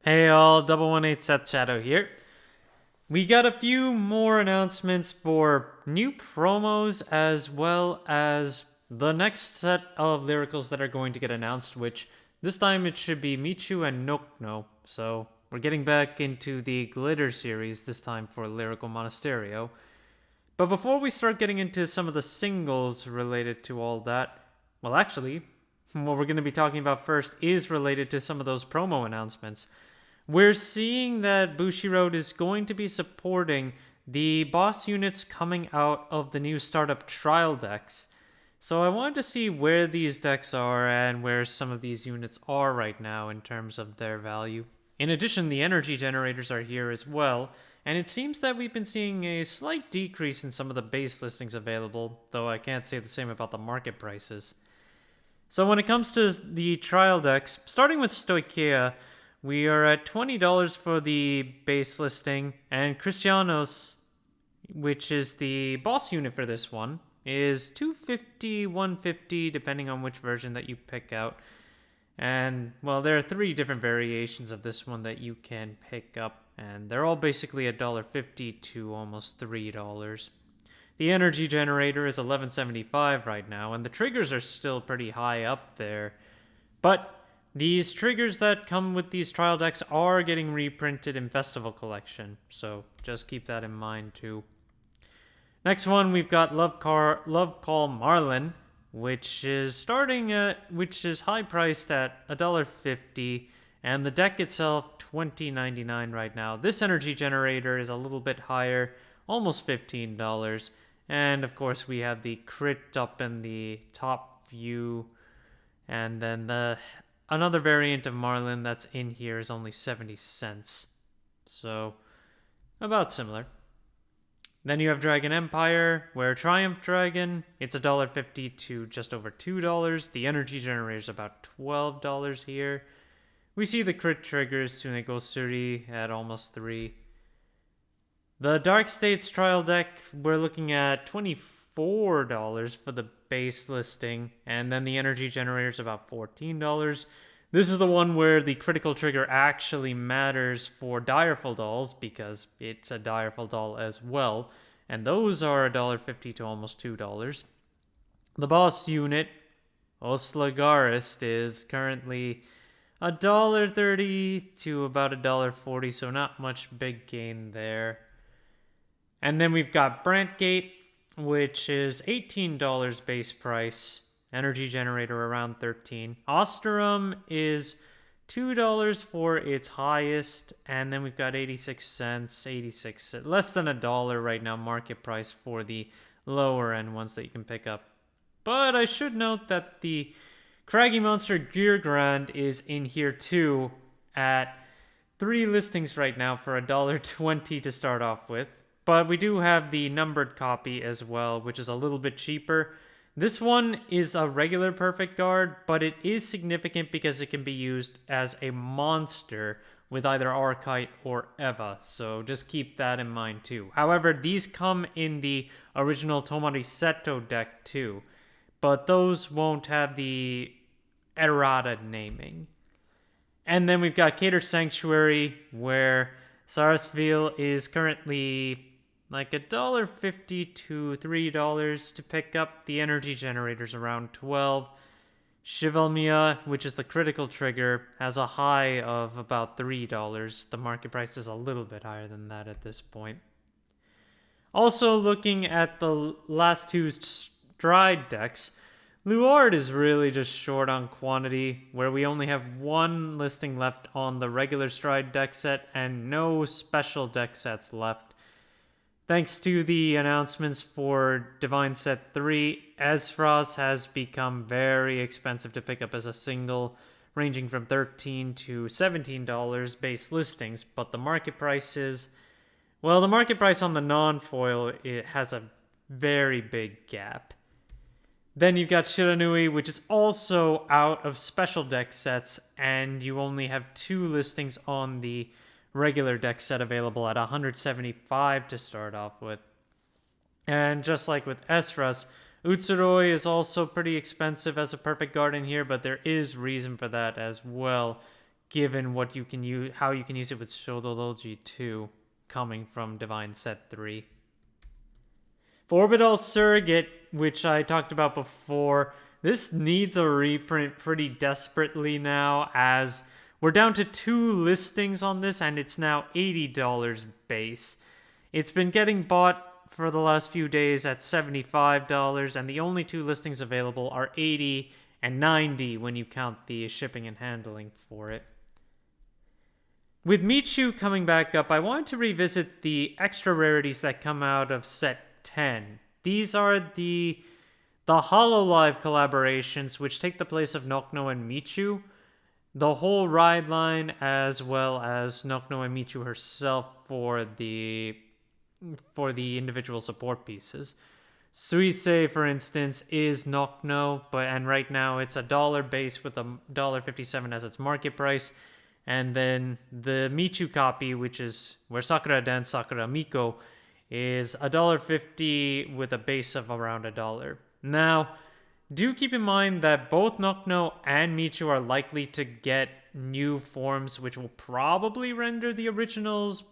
Hey all, 118 Seth Shadow here. We got a few more announcements for new promos as well as the next set of lyricals that are going to get announced, which this time it should be Michu and Nokno. So we're getting back into the Glitter series this time for Lyrical Monasterio. But before we start getting into some of the singles related to all that, well, actually, what we're going to be talking about first is related to some of those promo announcements. We're seeing that Bushiroad is going to be supporting the boss units coming out of the new startup trial decks. So I wanted to see where these decks are and where some of these units are right now in terms of their value. In addition, the energy generators are here as well, and it seems that we've been seeing a slight decrease in some of the base listings available, though I can't say the same about the market prices. So when it comes to the trial decks, starting with Stoicheia, we are at $20 for the base listing, and Christianos, which is the boss unit for this one, is $250, $150, depending on which version that you pick out. And, well, there are three different variations of this one that you can pick up, and they're all basically $1.50 to almost $3. The energy generator is $11.75 right now, and the triggers are still pretty high up there. But these triggers that come with these trial decks are getting reprinted in Festival Collection, so just keep that in mind too. Next one, we've got Love Call Marlin, which is high priced at $1.50, and the deck itself $20.99 right now. This energy generator is a little bit higher, almost $15. And of course, we have the crit up in the top view, and then another variant of Marlin that's in here is only 70 cents. So, about similar. Then you have Dragon Empire, where Triumph Dragon, it's $1.50 to just over $2. The energy generator is about $12 here. We see the crit triggers, Tsuneko Suri at almost $3. The Dark States trial deck, we're looking at $24 for the base listing, and then the energy generator is about $14. This is the one where the critical trigger actually matters for Direful Dolls, because it's a Direful Doll as well, and those are $1.50 to almost $2. The boss unit, Oslagarist, is currently $1.30 to about $1.40, so not much big gain there. And then we've got Brantgate, which is $18 base price. Energy generator around $13. Osterum is $2 for its highest, and then we've got 86 cents, 86 cents, less than $1 right now market price for the lower end ones that you can pick up. But I should note that the Craggy Monster Gear Grand is in here too at 3 listings right now for $1.20 to start off with. But we do have the numbered copy as well, which is a little bit cheaper. This one is a regular perfect guard, but it is significant because it can be used as a monster with either Archite or Eva, so just keep that in mind too. However, these come in the original Tomari Seto deck too, but those won't have the errata naming. And then we've got Cater Sanctuary, where Sarsfield is currently like $1.50 to $3 to pick up. The energy generators around $12. Shivalmia, which is the critical trigger, has a high of about $3. The market price is a little bit higher than that at this point. Also, looking at the last two Stride decks, Luard is really just short on quantity, where we only have one listing left on the regular Stride deck set and no special deck sets left. Thanks to the announcements for DivineZ 3, Ezfras has become very expensive to pick up as a single, ranging from $13 to $17 base listings, but the market price is, well, the market price on the non-foil, it has a very big gap. Then you've got Shiranui, which is also out of special deck sets, and you only have 2 listings on the regular deck set available at $175 to start off with. And just like with Esras, Utsuroi is also pretty expensive as a perfect guard in here, but there is reason for that as well, given what you can use, how you can use it with Shodology 2 coming from DivineZ 3. For Orbital Surrogate, which I talked about before, this needs a reprint pretty desperately now, as we're down to 2 listings on this and it's now $80 base. It's been getting bought for the last few days at $75, and the only 2 listings available are $80 and $90 when you count the shipping and handling for it. With Michu coming back up, I wanted to revisit the extra rarities that come out of set 10. These are the HoloLive collaborations, which take the place of Nocno and Michu, the whole ride line, as well as Nocno and Michu herself for the individual support pieces. Suisei, for instance, is Nocno, and right now it's $1 base with $1.57 as its market price. And then the Michu copy, which is where Sakura dance Sakura Miko, is $1.50 with a base of around $1. Now, do keep in mind that both Nocno and Michu are likely to get new forms, which will probably render the originals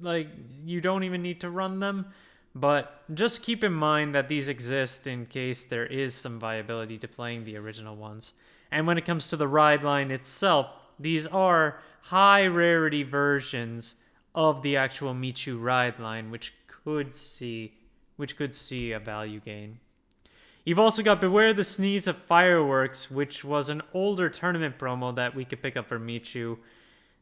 like you don't even need to run them. But just keep in mind that these exist in case there is some viability to playing the original ones. And when it comes to the ride line itself, these are high rarity versions of the actual Michu ride line, which could see a value gain. You've also got Beware the Sneeze of Fireworks, which was an older tournament promo that we could pick up for Michu.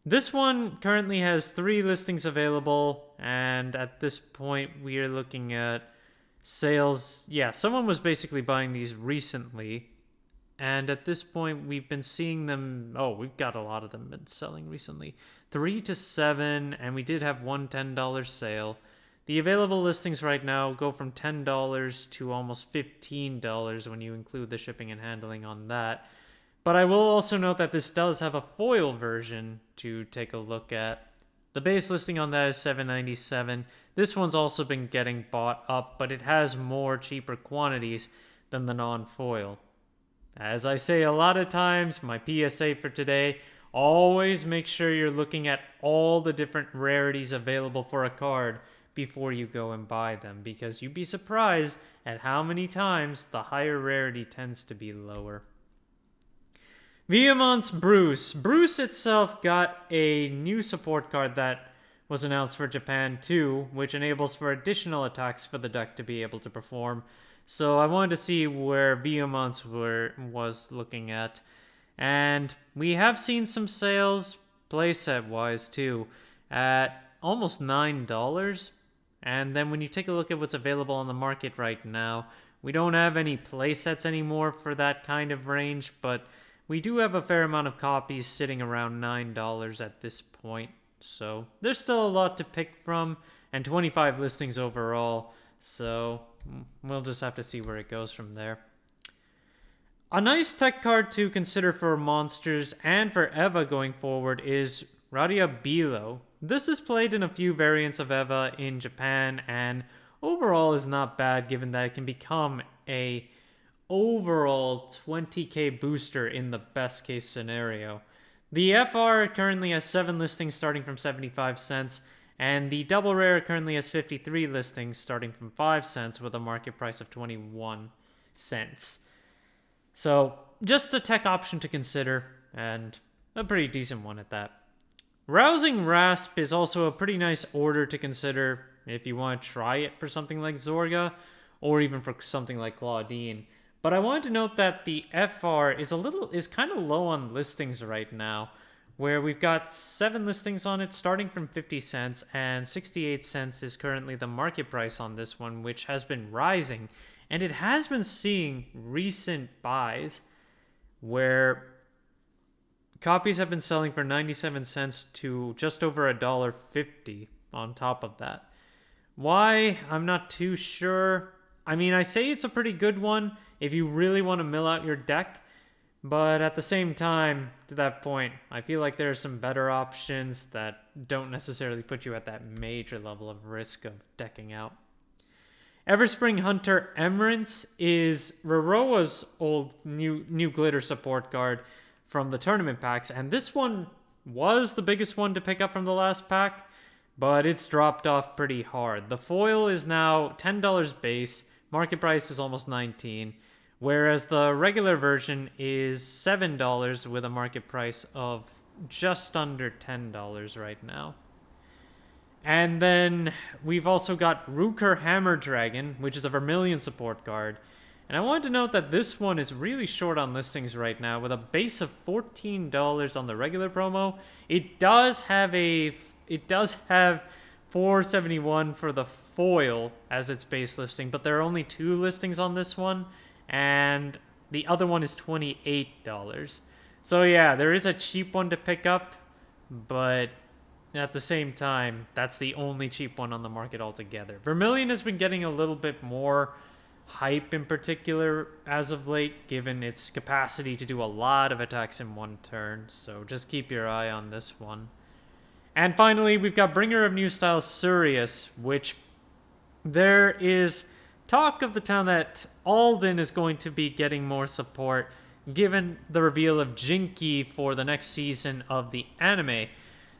This one currently has 3 listings available, and at this point we are looking at sales. Yeah, someone was basically buying these recently. And at this point, we've been seeing them. Oh, we've got a lot of them been selling recently. 3 to 7, and we did have one $10 sale. The available listings right now go from $10 to almost $15 when you include the shipping and handling on that. But I will also note that this does have a foil version to take a look at. The base listing on that is $7.97. This one's also been getting bought up, but it has more cheaper quantities than the non-foil. As I say a lot of times, my PSA for today, always make sure you're looking at all the different rarities available for a card before you go and buy them, because you'd be surprised at how many times the higher rarity tends to be lower. Vehement's Bruce. Bruce itself got a new support card that was announced for Japan too, which enables for additional attacks for the deck to be able to perform. So I wanted to see where Vehement's was looking at. And we have seen some sales, playset-wise too, at almost $9. And then when you take a look at what's available on the market right now, we don't have any playsets anymore for that kind of range, but we do have a fair amount of copies sitting around $9 at this point. So there's still a lot to pick from, and 25 listings overall. So we'll just have to see where it goes from there. A nice tech card to consider for monsters and for Eva going forward is Radia Bilo. This is played in a few variants of Eva in Japan, and overall is not bad given that it can become a overall 20k booster in the best case scenario. The FR currently has 7 listings starting from 75 cents, and the double rare currently has 53 listings starting from 5 cents with a market price of 21 cents. So just a tech option to consider, and a pretty decent one at that. Rousing Rasp is also a pretty nice order to consider if you want to try it for something like Zorga, or even for something like Claudine. But I wanted to note that the FR is kind of low on listings right now, where we've got 7 listings on it starting from 50 cents, and 68 cents is currently the market price on this one, which has been rising, and it has been seeing recent buys where copies have been selling for 97 cents to just over $1.50 on top of that. Why? I'm not too sure. I mean, I say it's a pretty good one if you really want to mill out your deck, but at the same time, to that point, I feel like there are some better options that don't necessarily put you at that major level of risk of decking out. Everspring Hunter Emerence is Roroa's old new glitter support card from the tournament packs. And this one was the biggest one to pick up from the last pack, but it's dropped off pretty hard. The foil is now $10 base. Market price is almost $19, whereas the regular version is $7 with a market price of just under $10 right now. And then we've also got Rooker Hammer Dragon, which is a Vermilion support card. And I wanted to note that this one is really short on listings right now, with a base of $14 on the regular promo. It does have $471 for the foil as its base listing, but there are only 2 listings on this one, and the other one is $28. So yeah, there is a cheap one to pick up, but at the same time, that's the only cheap one on the market altogether. Vermilion has been getting a little bit more hype in particular as of late, given its capacity to do a lot of attacks in one turn, so just keep your eye on this one. And finally, we've got Bringer of New Style Surius, which there is talk of the town that Alden is going to be getting more support, given the reveal of Jinky for the next season of the anime.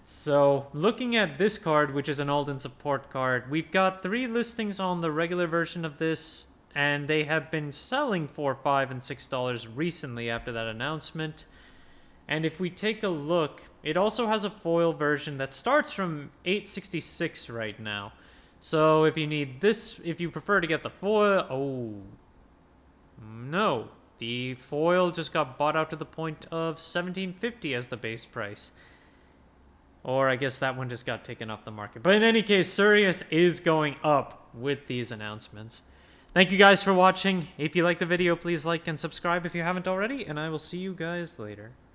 So, looking at this card, which is an Alden support card, we've got 3 listings on the regular version of this, and they have been selling for $5 and $6 recently after that announcement. And if we take a look, it also has a foil version that starts from $8.66 right now. So if you need this, if you prefer to get the foil, oh no, the foil just got bought out to the point of $17.50 as the base price. Or I guess that one just got taken off the market. But in any case, Sirius is going up with these announcements. Thank you guys for watching. If you liked the video, please like and subscribe if you haven't already, and I will see you guys later.